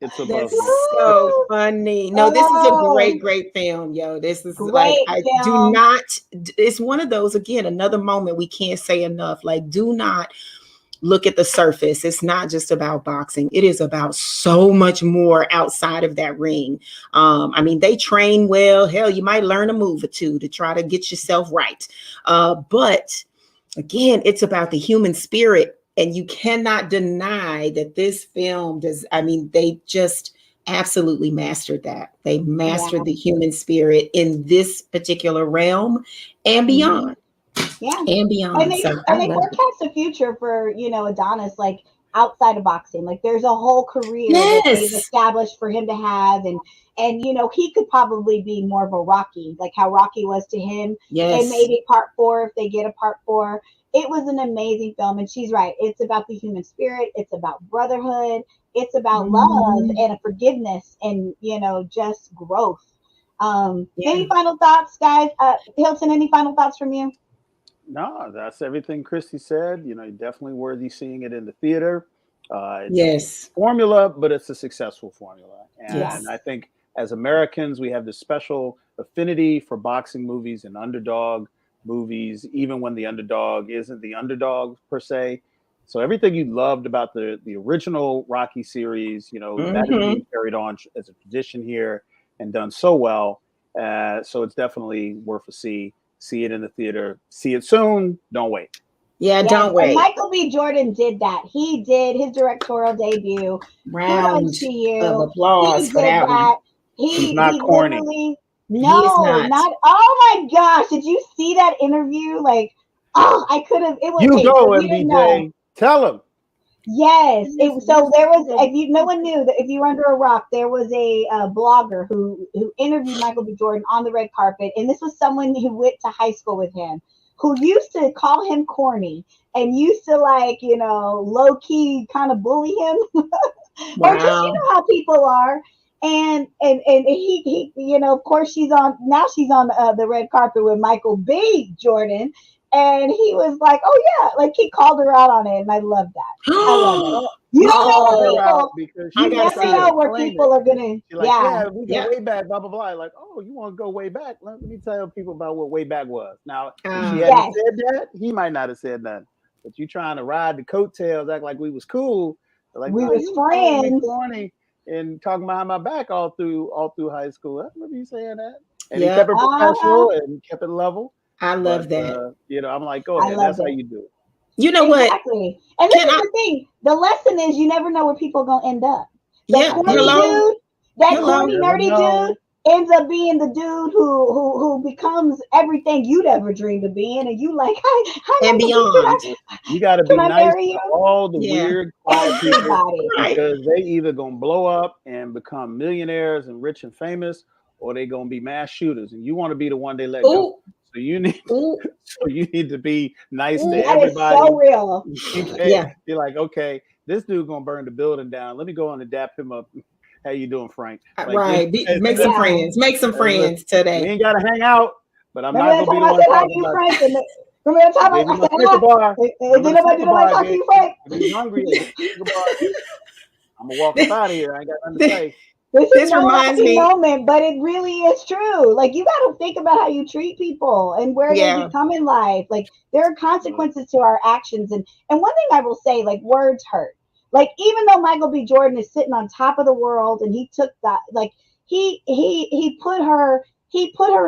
it's above. That's so funny. No, this is a great film, yo. This is great. Do not. It's one of those again. Another moment we can't say enough. Like, do not look at the surface. It's not just about boxing. It is about so much more outside of that ring. I mean, they train well. Hell, you might learn a move or two to try to get yourself right. But again, it's about the human spirit. And you cannot deny that this film does. I mean, they just absolutely mastered that. They mastered the human spirit in this particular realm and beyond. And beyond. And they forecast the future for, Adonis, like outside of boxing. Like there's a whole career that they've established for him to have. And he could probably be more of a Rocky, like how Rocky was to him. And maybe part 4, if they get a part 4. It was an amazing film. And she's right. It's about the human spirit. It's about brotherhood. It's about love and forgiveness and, just growth. Any final thoughts, guys? Hilton, any final thoughts from you? No, that's everything Christi said. Definitely worthy seeing it in the theater. Yes. Formula, but it's a successful formula. And I think as Americans, we have this special affinity for boxing movies and underdog movies, even when the underdog isn't the underdog per se. So everything you loved about the original Rocky series, that is being carried on as a tradition here and done so well. So it's definitely worth a see. See it in the theater. See it soon. Don't wait. Don't wait. Michael B. Jordan did that. He did his directorial debut. Round of applause for that one. He's not corny. Not. Oh my gosh! Did you see that interview? Like, I could have. It was. You go, MBJ. Tell him. Yes. So there was. No one knew that if you were under a rock, there was a blogger who interviewed Michael B. Jordan on the red carpet, and this was someone who went to high school with him, who used to call him corny and used to low key kind of bully him, or just how people are. And he of course she's on the red carpet with Michael B. Jordan. And he was like, "Oh yeah," like he called her out on it, and I love that. I love it. You don't know you never know where people are gonna. We go way back, blah blah blah. Like, oh, you want to go way back? Let me tell people about what way back was. Now, if she hadn't said that, he might not have said that. But you trying to ride the coattails, act like we was cool, like we was friends, and talking behind my back all through high school. I remember you saying that, and he kept it professional and kept it level. I love that. I'm like, go ahead. That's how you do it. You know exactly. what? And this is the thing. The lesson is you never know where people are gonna end up. That corny nerdy dude ends up being the dude who becomes everything you'd ever dreamed of being, and you like, hi and beyond. You got to be nice to all the weird quiet people because they either gonna blow up and become millionaires and rich and famous, or they gonna be mass shooters, and you want to be the one they let go. So you need to be nice to everybody. So real. You're like, okay, this dude gonna burn the building down. Let me go on and dap him up. How you doing, Frank? Like, make some friends. Make some friends today. We ain't gotta hang out, but I'm not gonna be the one talking about Frank. Remember that time I said hi? Did Frank? He's hungry. I'm gonna walk up out of here. I ain't got nothing to say. This reminds me moment, but it really is true. Like, you got to think about how you treat people and where they become in life. Like, there are consequences to our actions. And one thing I will say, like, words hurt. Like, even though Michael B. Jordan is sitting on top of the world and he took that, like, he put her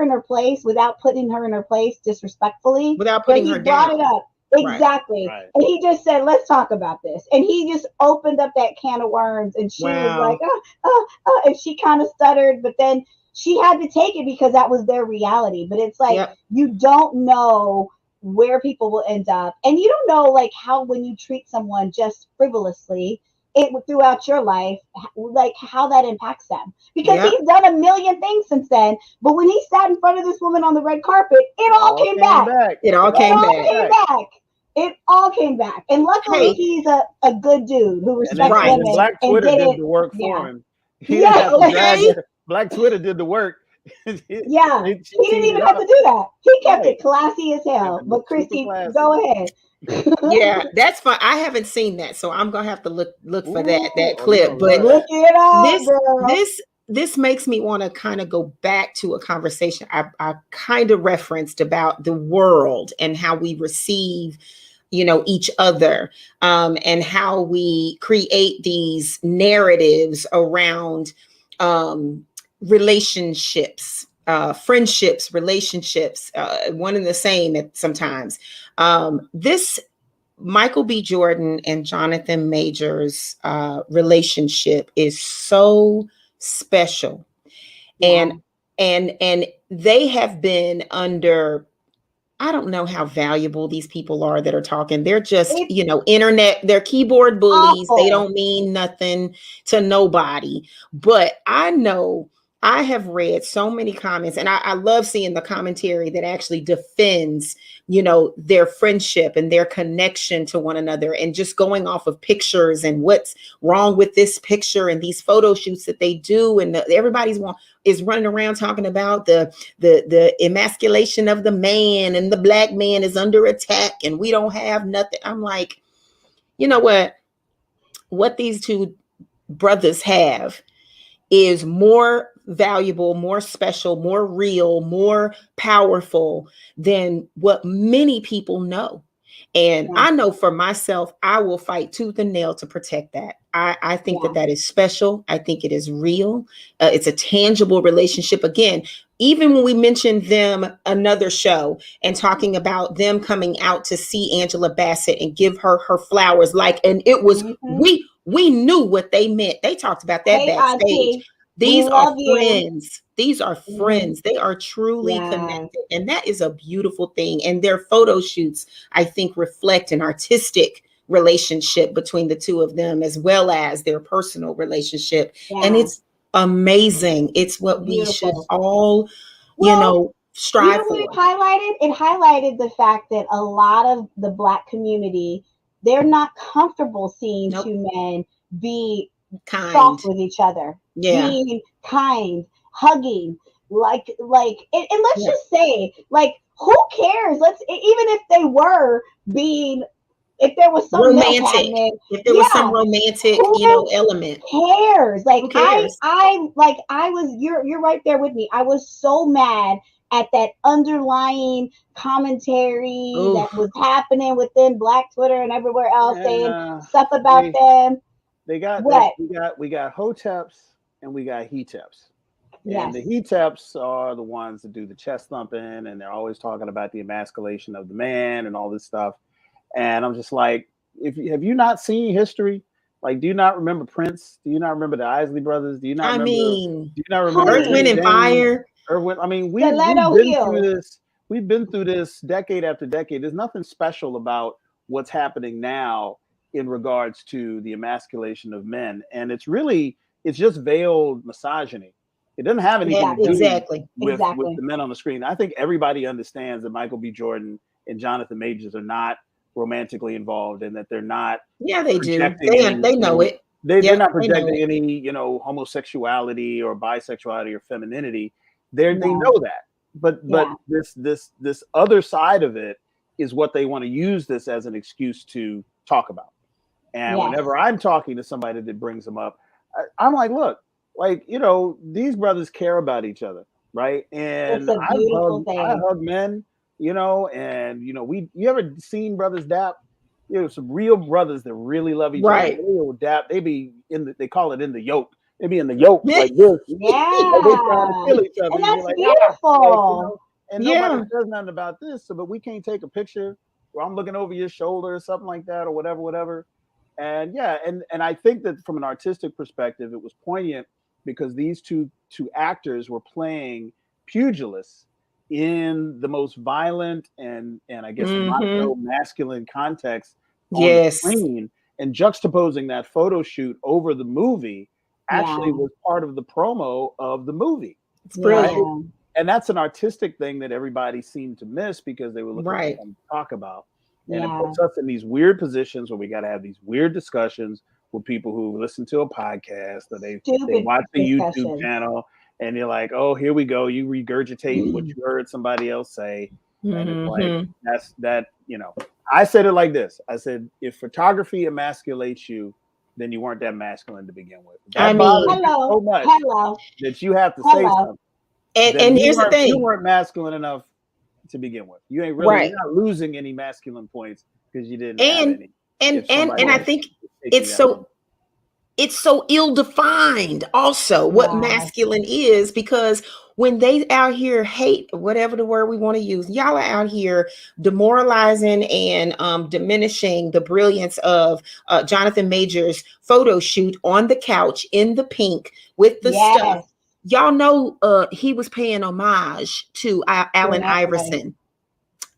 in her place without putting her in her place disrespectfully. Without putting her down. He brought it up. Exactly. Right. And he just said, let's talk about this. And he just opened up that can of worms, and she was like, and she kind of stuttered, but then she had to take it because that was their reality. But it's like, you don't know where people will end up. And you don't know, like, how when you treat someone just frivolously throughout your life, like how that impacts them. Because he's done a million things since then. But when he sat in front of this woman on the red carpet, it all came back. It all came back. It all came back. And luckily he's a good dude who respects women. And Black Twitter did the work for him. Black Twitter did the work. He didn't even have to do that. He kept it classy as hell. But Christi, go ahead. That's fine. I haven't seen that, so I'm gonna have to look for that clip. But look it up, this makes me want to kind of go back to a conversation I kind of referenced about the world and how we receive, each other, and how we create these narratives around relationships, friendships, relationships, one and the same sometimes. This Michael B. Jordan and Jonathan Majors relationship is so special. And they have been under, I don't know how valuable these people are that are talking. They're just, internet, they're keyboard bullies. Awful. They don't mean nothing to nobody. But I know I have read so many comments, and I love seeing the commentary that actually defends, their friendship and their connection to one another, and just going off of pictures and what's wrong with this picture and these photo shoots that they do. And everybody's is running around talking about the emasculation of the man, and the black man is under attack and we don't have nothing. I'm like, you know what these two brothers have is more valuable, more special, more real, more powerful than what many people know. And I know for myself, I will fight tooth and nail to protect that. I think that is special. I think it is real. It's a tangible relationship. Again, even when we mentioned them, another show, and talking about them coming out to see Angela Bassett and give her flowers, and it was, we knew what they meant. They talked about that backstage. These are friends. These are friends. They are truly connected. And that is a beautiful thing. And their photo shoots, I think, reflect an artistic relationship between the two of them, as well as their personal relationship. And it's amazing. It's what we should all, strive for. It highlighted the fact that a lot of the Black community, they're not comfortable seeing two men be soft with each other, being kind, hugging, like, and let's just say, like, who cares? Even if they were being, if there was some romantic, if there was some romantic, element, cares? Like, you're right there with me. I was so mad at that underlying commentary that was happening within Black Twitter and everywhere else, saying stuff about them. We got Hoteps and we got Heteps. Yes. And the Heteps are the ones that do the chest thumping, and they're always talking about the emasculation of the man and all this stuff. And I'm just like, have you not seen history? Like, do you not remember Prince? Do you not remember the Isley Brothers? Do you not remember? Do you not remember Earth, Wind, and Fire? I mean, we've been through this. We've been through this decade after decade. There's nothing special about what's happening now in regards to the emasculation of men, and it's just veiled misogyny. It doesn't have anything to do with the men on the screen. I think everybody understands that Michael B. Jordan and Jonathan Majors are not romantically involved, and that they're not. Yeah, they do. They know it. They're not projecting any, homosexuality or bisexuality or femininity. They know that. But this other side of it is what they want to use this as an excuse to talk about. And whenever I'm talking to somebody that brings them up, I'm like, look, these brothers care about each other, right? And I hug men, and you ever seen brothers dap? Some real brothers that really love each other. They will dap. They be they call it in the yoke. They be in the yoke like this. Yeah. Like they trying to kill each other. And that's beautiful. And nobody says nothing about this. So, but we can't take a picture where I'm looking over your shoulder or something like that, or whatever. And and I think that from an artistic perspective, it was poignant because these two actors were playing pugilists in the most violent and I guess macho masculine context on the screen, and juxtaposing that photo shoot over the movie actually was part of the promo of the movie. It's brilliant. Right? And that's an artistic thing that everybody seemed to miss because they were looking for something to talk about. And it puts us in these weird positions where we got to have these weird discussions with people who listen to a podcast or they watch the YouTube channel, and you're like, oh, here we go. You regurgitate what you heard somebody else say. And it's like, I said it like this. I said, if photography emasculates you, then you weren't that masculine to begin with. That bothers you so much that you have to say something. And here's the thing. You weren't masculine enough to begin with. You ain't really you're not losing any masculine points because you didn't have any. And I think it's so ill-defined also what masculine is, because when they out here hate, whatever the word we want to use, y'all are out here demoralizing and diminishing the brilliance of Jonathan Majors' photo shoot on the couch in the pink with the stuff. Y'all know he was paying homage to Allen Iverson.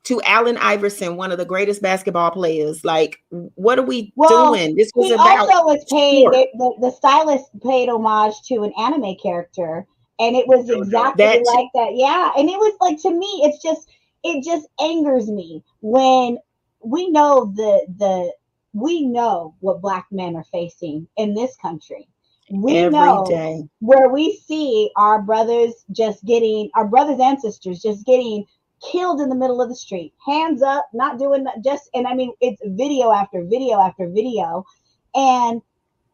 To Allen Iverson, one of the greatest basketball players. Like, what are we doing? This was about. Also was paid. The stylist paid homage to an anime character, and it was exactly like that. Yeah, and it was like, to me, it just angers me when we know we know what Black men are facing in this country. We know where we see our brothers and sisters just getting killed in the middle of the street, hands up, not doing that. And I mean, it's video after video after video, and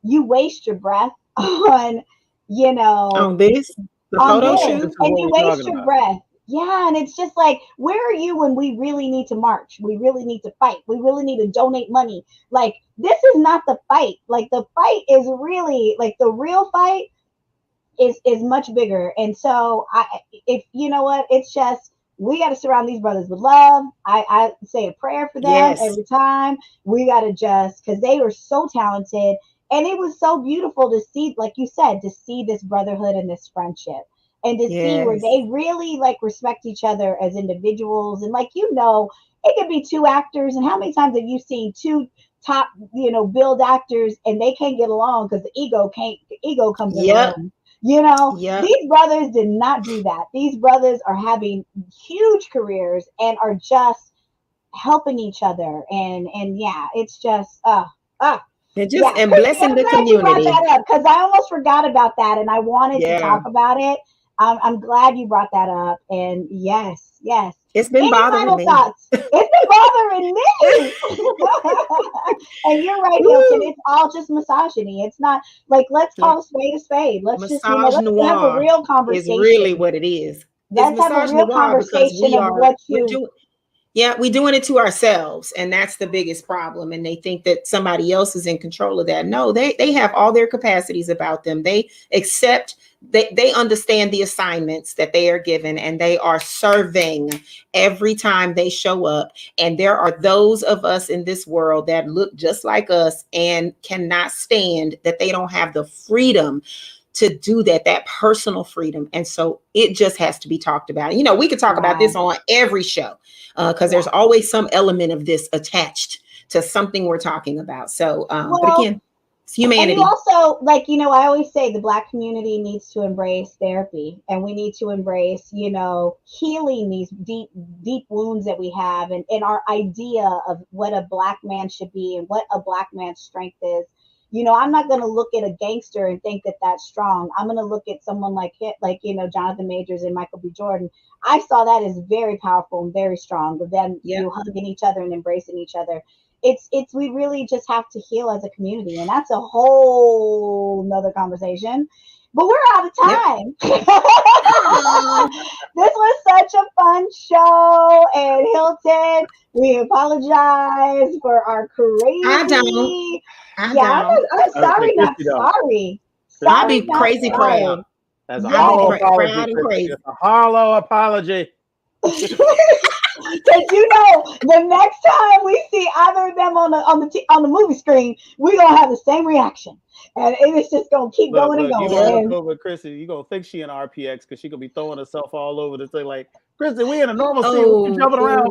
you waste your breath on, on this, the photo shoot, and you waste your breath. Yeah, and it's just like, where are you when we really need to march? We really need to fight. We really need to donate money. Like, this is not the fight. Like, the fight is really, like, the real fight is much bigger. And so, it's just, we got to surround these brothers with love. I say a prayer for them every time. We got to because they were so talented. And it was so beautiful to see, like you said, to see this brotherhood and this friendship. And to see where they really respect each other as individuals. And it could be two actors. And how many times have you seen two top, build actors and they can't get along because the ego comes in. These brothers did not do that. These brothers are having huge careers and are just helping each other. And it's just and blessing the community. You brought that up because I almost forgot about that and I wanted to talk about it. I'm glad you brought that up. And yes. It's been bothering me. It's been bothering me. And you're right, Hilton. It's all just misogyny. It's not like, let's call a spade a spade. Let's let's have a real conversation. Is really what it is. Let's have a real conversation of what you. We're doing it to ourselves, and that's the biggest problem. And they think that somebody else is in control of that. No, they have all their capacities about them. They accept they understand the assignments that they are given, and they are serving every time they show up. And there are those of us in this world that look just like us and cannot stand that they don't have the freedom to do that personal freedom. And so it just has to be talked about. You know, we could talk about this on every show because there's always some element of this attached to something we're talking about. So, but again, it's humanity. And also, like, you know, I always say the Black community needs to embrace therapy, and we need to embrace, you know, healing these deep wounds that we have, and our idea of what a Black man should be and what a Black man's strength is. You know, I'm not going to look at a gangster and think that that's strong. I'm going to look at someone like, you know, Jonathan Majors and Michael B. Jordan. I saw that as very powerful and very strong, with them you know, hugging each other and embracing each other. We really just have to heal as a community, and that's a whole nother conversation. But we're out of time. This was such a fun show, and Hilton, we apologize for our crazy. I don't. I'm sorry, not sorry. I'll be crazy proud. That's a hollow apology. Crazy. A hollow apology. Because you know, the next time we see either of them on the movie screen, we're gonna have the same reaction, and it's just gonna keep going and going. You gonna with Christi, you gonna think she in RPX because she gonna be throwing herself all over the thing like, Christi, we in a normal scene, we jumping around.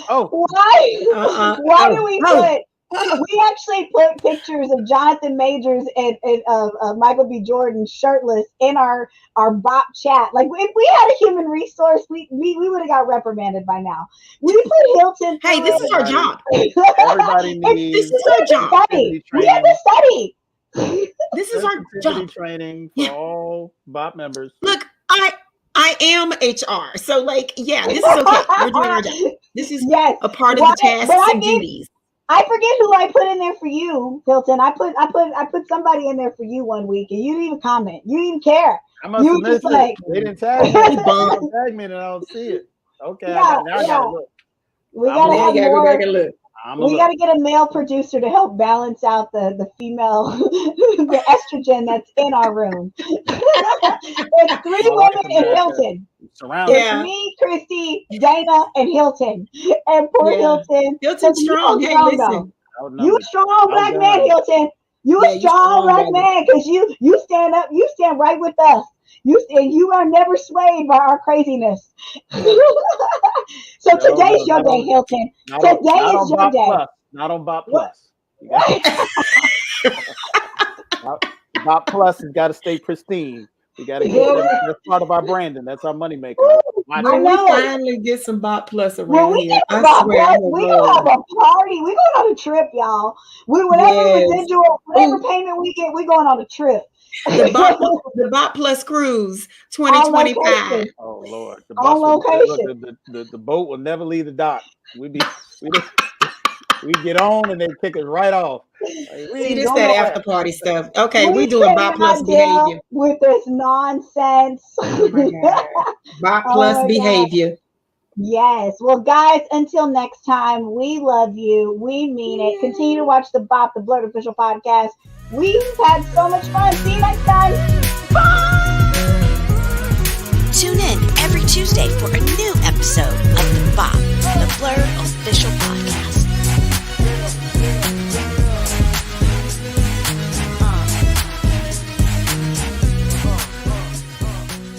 Why do we put? We actually put pictures of Jonathan Majors and Michael B. Jordan shirtless in our BOP chat. Like, if we had a human resource, we would have got reprimanded by now. We put Hilton. Hey, this is our job. Everybody needs. This is our job. We have to study. This is our job. Training for all BOP members. Look, I am HR, so like, yeah, this is okay. We're doing our job. This is a part of the tasks and duties. I forget who I put in there for you, Hilton. I put somebody in there for you one week, and you didn't even comment. You didn't even care. I must have missed it. They didn't tag me. They didn't tag me, and I don't see it. Okay, I gotta look. We gotta have more. Go back and look. We got to get a male producer to help balance out the female, the estrogen that's in our room. It's 3 women and Hilton. It's me, Christi, Dana, and Hilton. And poor Hilton. Hilton's strong. Hey, listen. You a strong Black man, Hilton. You a strong Black man, because you stand up. You stand right with us. You are never swayed by our craziness. So today's your day, Hilton. Today is your day. Not on BOP Plus. BOP Plus has got to stay pristine. We got to get that's part of our branding. That's our moneymaker. When we finally get some BOP Plus around here, I swear we're gonna have a party. We're going on a trip, y'all. Whatever residual, whatever payment we get, we're going on a trip. The BOP Plus Cruise 2025. Oh Lord! On location. The boat will never leave the dock. We get on and they kick us right off. Like, see, this that after party stuff. Okay, we doing BOP Plus behavior with this nonsense. BOP Plus behavior. Yes. Well, guys, until next time, we love you. We mean it. Continue to watch the BOP, the BLERD official podcast. We've had so much fun.